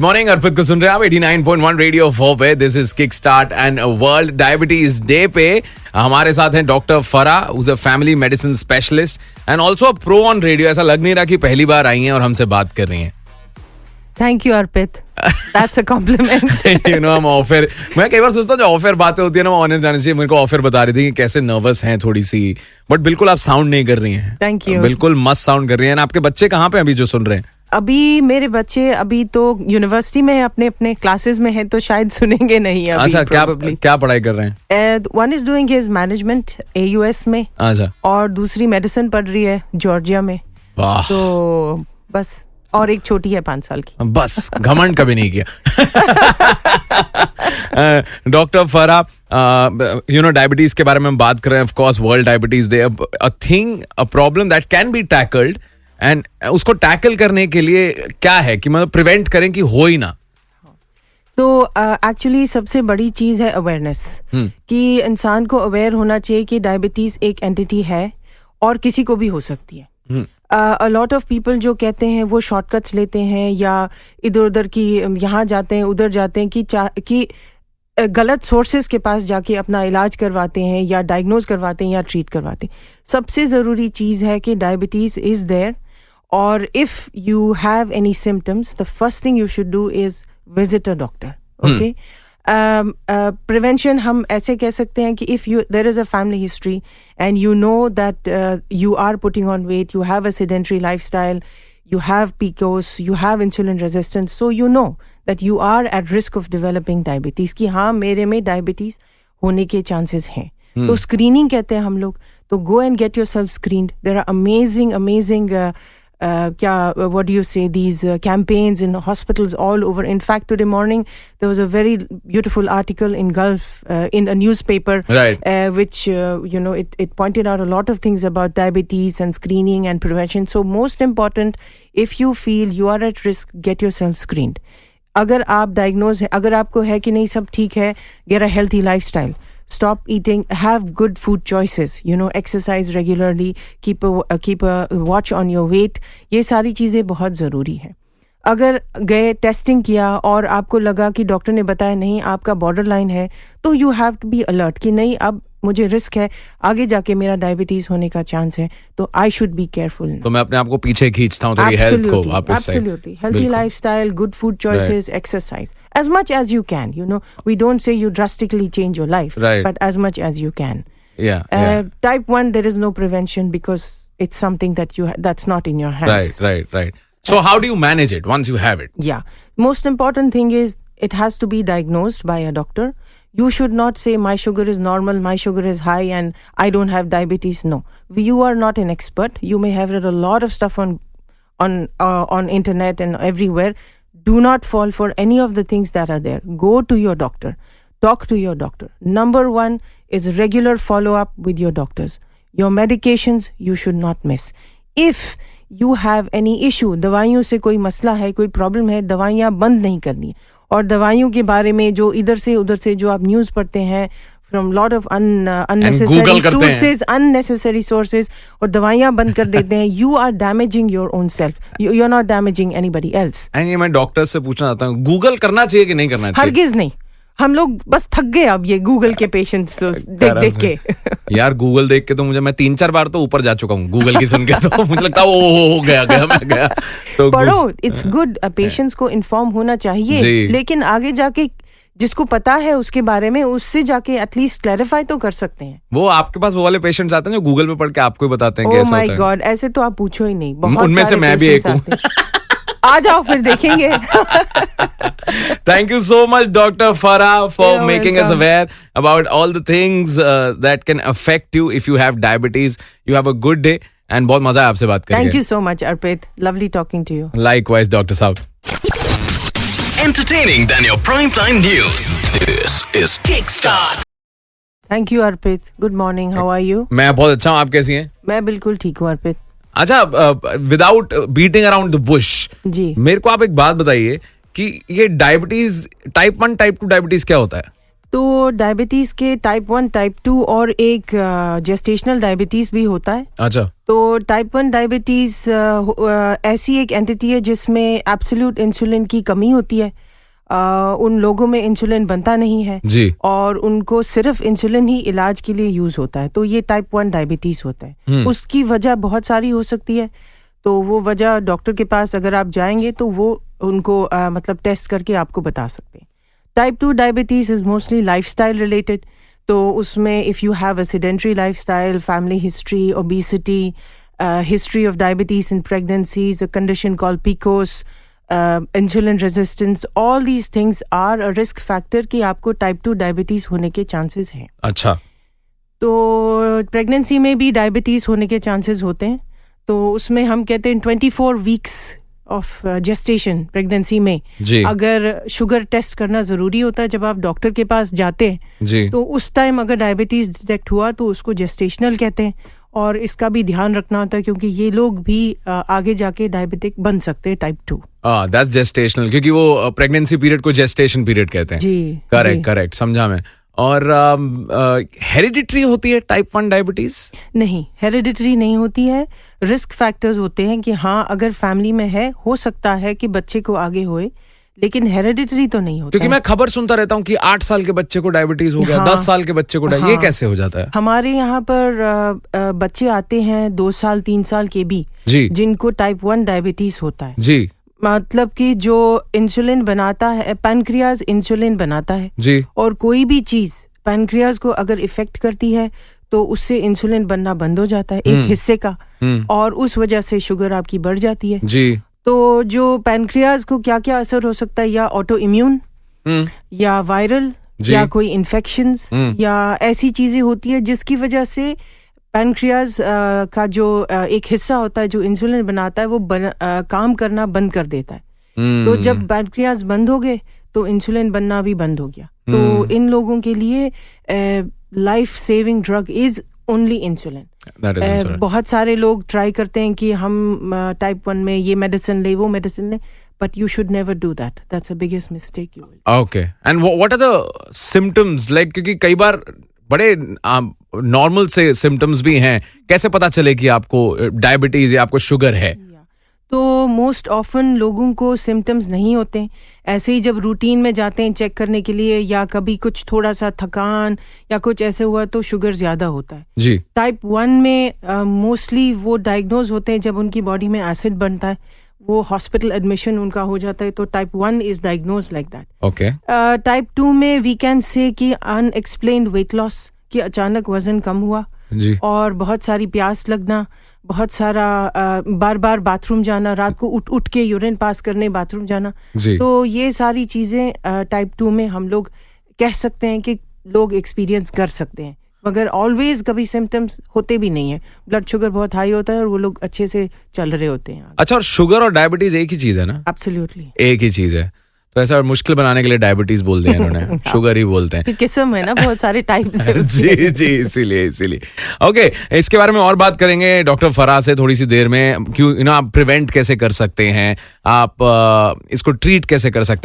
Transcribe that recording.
Morning अर्पित को सुन रहे हैं आप 89.1 रेडियो 4 पे. This is kick start and world diabetes day पे हमारे साथ हैं डॉक्टर फरा, who is a family medicine specialist and also a pro on radio. ऐसा लग नहीं रहा कि पहली बार आई हैं और हमसे बात कर रही हैं. Thank you Arpit, that's a compliment. You know, हम ऑफर, मैं कई बार सोचता हूँ जो ऑफर बातें होती है ना, वो ऑनर जाने चाहिए. मेरे को ऑफर बता रही थी कि कैसे नर्वस हैं थोड़ी सी, बट बिल्कुल आप साउंड नहीं कर रही हैं. Thank you. बिल्कुल मस्त साउंड कर रही हैं. आपके बच्चे कहाँ पे अभी जो सुन रहे हैं? अभी मेरे बच्चे अभी तो यूनिवर्सिटी में है, अपने अपने क्लासेस में है, तो शायद सुनेंगे नहीं अभी. अच्छा, क्या पढ़ाई कर रहे हैं? One is doing his management AUS में. अच्छा. और दूसरी मेडिसिन पढ़ रही है जॉर्जिया में. तो बस, और एक छोटी है 5 साल की. बस घमंड कभी नहीं किया. डॉक्टर फरा, यू नो, डायबिटीज के बारे में हम बात कर रहे हैं. Of course world diabetes day, a thing, a problem that can be tackled, and उसको टैकल करने के लिए क्या है कि मतलब प्रिवेंट करें कि हो ही ना. तो एक्चुअली सबसे बड़ी चीज है अवेयरनेस, कि इंसान को अवेयर होना चाहिए कि डायबिटीज एक एंटिटी है और किसी को भी हो सकती है. अ लॉट ऑफ पीपल जो कहते हैं वो शॉर्टकट्स लेते हैं या इधर उधर की यहाँ जाते हैं उधर जाते हैं कि गलत सोर्सेज के पास जाके अपना इलाज करवाते हैं या डायग्नोज करवाते हैं या ट्रीट करवाते हैं. सबसे ज़रूरी चीज़ है कि डायबिटीज़ इज़ देयर, और if you have any symptoms, the first thing you should do is visit a doctor. Okay. Prevention हम ऐसे कह सकते हैं कि if you there is a family history and you know that you are putting on weight, you have a sedentary lifestyle, you have PCOS, you have insulin resistance, so you know that you are at risk of developing diabetes, कि हाँ मेरे में diabetes होने के chances हैं. तो screening कहते हैं हम लोग. तो go and get yourself screened. There are amazing what do you say, these campaigns in hospitals all over. In fact, today morning there was a very beautiful article in Gulf in a newspaper, right, which it pointed out a lot of things about diabetes and screening and prevention. So most important, if you feel you are at risk, get yourself screened. अगर आप diagnose है, अगर आपको है कि नहीं सब ठीक है, get a healthy lifestyle. Stop eating, have good food choices, exercise regularly, keep a watch on your weight. ये सारी चीज़ें बहुत ज़रूरी है. अगर गए टेस्टिंग किया और आपको लगा कि डॉक्टर ने बताया नहीं आपका बॉर्डर लाइन है, तो you have to be alert कि नहीं अब मुझे रिस्क है, आगे जाके मेरा डायबिटीज होने का चांस है, तो आई शुड बी केयरफुल. तो मैं अपने आप को पीछे खींचता हूँ थोड़ी हेल्थ को वापस. Absolutely. Healthy lifestyle, good food choices, exercise as much as you can. We don't say you drastically change your life, right, but as much as you can. Yeah. Type 1, there is no prevention because it's something that's not in your hands. Right. So how do you manage it once you have it? Yeah. Most important thing is it has to be diagnosed by a doctor. You should not say my sugar is normal, my sugar is high, and I don't have diabetes. No, you are not an expert. You may have read a lot of stuff on internet and everywhere. Do not fall for any of the things that are there. Go to your doctor. Talk to your doctor. Number 1 is regular follow-up with your doctors. Your medications you should not miss. If you have any issue, दवाइयों से कोई मसला है, कोई problem है, दवाइयाँ बंद नहीं करनी. और दवाइयों के बारे में जो इधर से उधर से जो आप न्यूज़ पढ़ते हैं from lot of unnecessary sources, और दवाइयाँ बंद कर देते हैं, you are damaging your own self. You're not damaging anybody else. ये मैं डॉक्टर से पूछना चाहता हूँ, गूगल करना चाहिए कि नहीं करना चाहिए? हरगिज नहीं. हम लोग बस थक गए अब ये गूगल के पेशेंट्स देख के. यार गूगल देख के तो मैं 3-4 बार तो ऊपर जा चुका हूँ गूगल की सुन के. तो मुझे लगता है वो गया. तो पढ़ो, इट्स गुड. पेशेंट्स को इन्फॉर्म होना चाहिए, लेकिन आगे जाके जिसको पता है उसके बारे में, उससे जाके एटलीस्ट क्लैरिफाई तो कर सकते हैं. वो आपके पास वो वाले पेशेंट्स आते हैं जो गूगल पे पढ़ के आपको ही बताते हैं कैसे होता है. ओह माय गॉड, ऐसे तो आप पूछो ही नहीं. उनमें से मैं भी एक हूँ. आ जाओ फिर देखेंगे. Thank you so much, Dr. Farah, for making us aware about all the things that can affect you if you have diabetes. You have a good day, and बहुत मजा है आपसे बात करके. Thank you so much, Arpit. Lovely talking to you. Likewise, Dr. Saab. Entertaining than your primetime news. This is Kickstart. Thank you, Arpit. Good morning. How are you? मैं बहुत अच्छा हूँ. आप कैसी हैं? मैं बिल्कुल ठीक हूँ, अर्पित. अच्छा, without beating around the bush, जी, मेरे को आप एक बात बताइए कि ये डायबिटीज टाइप 1 टाइप 2 डायबिटीज क्या होता है? तो डायबिटीज के टाइप 1 टाइप 2 और एक जेस्टेशनल डायबिटीज भी होता है. अच्छा. तो टाइप 1 डायबिटीज़ ऐसी एक एंटिटी है जिसमें एब्सोल्यूट इंसुलिन की कमी होती है। उन लोगों में इंसुलिन बनता नहीं है जी। और उनको सिर्फ इंसुलिन ही इलाज के लिए यूज होता है, तो ये टाइप 1 डायबिटीज होता है। उसकी वजह बहुत सारी हो सकती है, तो वो वजह डॉक्टर के पास अगर आप जाएंगे तो वो उनको मतलब टेस्ट करके आपको बता सकते हैं। Type 2 diabetes is mostly lifestyle related, तो उसमें if you have a sedentary lifestyle, family history, obesity, history of diabetes in pregnancies, a condition called PCOS, insulin resistance, all these things are a risk factor कि आपको type 2 diabetes होने के chances हैं। अच्छा। तो pregnancy में भी diabetes होने के चांसेस होते हैं, तो उसमें हम कहते हैं 24 वीक्स ऑफ जेस्टेशन प्रेगनेंसी में जी। अगर शुगर टेस्ट करना जरूरी होता है जब आप डॉक्टर के पास जाते हैं जी। तो उस टाइम अगर डायबिटीज डिटेक्ट हुआ तो उसको जेस्टेशनल कहते हैं, और इसका भी ध्यान रखना होता है क्योंकि ये लोग भी आगे जाके डायबिटिक बन सकते हैं टाइप 2। दैट्स जेस्टेशनल, क्योंकि वो प्रेगनेंसी पीरियड को जेस्टेशन पीरियड कहते हैं। जी, करेक्ट, समझा मैं। और हेरिडिटरी होती है टाइप 1 डायबिटीज? नहीं, हेरिडिटरी नहीं होती है। रिस्क फैक्टर्स होते हैं कि हाँ अगर फैमिली में है हो सकता है कि बच्चे को आगे होए, लेकिन हेरिडिटरी तो नहीं होता। क्योंकि मैं खबर सुनता रहता हूँ कि 8 साल के बच्चे को डायबिटीज हो गया, हाँ, 10 साल के बच्चे को ये कैसे हो जाता है? हमारे यहाँ पर बच्चे आते हैं 2 साल 3 साल के भी जी, जिनको टाइप 1 डायबिटीज होता है। जी। मतलब कि जो इंसुलिन बनाता है, पैनक्रियाज इंसुलिन बनाता है जी। और कोई भी चीज पैनक्रियाज को अगर इफेक्ट करती है तो उससे इंसुलिन बनना बंद हो जाता है एक हिस्से का, और उस वजह से शुगर आपकी बढ़ जाती है। जी। तो जो पैनक्रियाज को क्या क्या असर हो सकता है, या ऑटो इम्यून या वायरल या कोई इन्फेक्शंस या ऐसी चीजें होती है जिसकी वजह से पैनक्रियाज का जो एक हिस्सा होता है जो इंसुलिन बनाता है वो काम करना बंद कर देता है। तो जब पैनक्रियाज बंद हो गए तो इंसुलिन बनना भी बंद हो गया। तो इन लोगों के लिए life saving drug is only insulin. बहुत सारे लोग ट्राई करते हैं कि हम टाइप 1 में ये मेडिसिन ले वो मेडिसिन ले, but you should never do that. That's the biggest mistake you will do. Okay. And what are the symptoms? Like, क्योंकि कई बार बड़े नॉर्मल से सिम्टम्स भी हैं, कैसे पता चले कि आपको डायबिटीज या आपको शुगर है? तो मोस्ट ऑफन लोगों को सिम्टम्स नहीं होते, ऐसे ही जब रूटीन में जाते हैं चेक करने के लिए या कभी कुछ थोड़ा सा थकान या कुछ ऐसे हुआ तो शुगर ज्यादा होता है जी। टाइप 1 में मोस्टली वो डायग्नोज होते हैं जब उनकी बॉडी में एसिड बनता है, वो हॉस्पिटल एडमिशन उनका हो जाता है, तो type 1 is diagnose like that. Okay. Type 2 में वी कैन से कि अनएक्सप्लेन्ड वेट लॉस, कि अचानक वजन कम हुआ जी। और बहुत सारी प्यास लगना, बहुत सारा बार बार बाथरूम जाना, रात को उठ के यूरिन पास करने बाथरूम जाना जी। तो ये सारी चीजें टाइप 2 में हम लोग कह सकते हैं कि लोग एक्सपीरियंस कर सकते हैं, मगर ऑलवेज कभी सिम्टम्स होते भी नहीं है। ब्लड शुगर बहुत हाई होता है और वो लोग अच्छे से चल रहे होते हैं। अच्छा, और शुगर और डायबिटीज एक ही चीज है ना? एब्सोल्युटली एक ही चीज है, तो ऐसा मुश्किल बनाने के लिए डायबिटीज बोल दिया इन्होंने, शुगर ही बोलते हैं। किस्म है ना, बहुत सारे टाइप्स है जी जी, इसीलिए ओके, इसके बारे में और बात करेंगे डॉक्टर फराह से थोड़ी सी देर में। क्यों आप प्रिवेंट कैसे कर सकते हैं, आप इसको ट्रीट कैसे कर सकते हैं।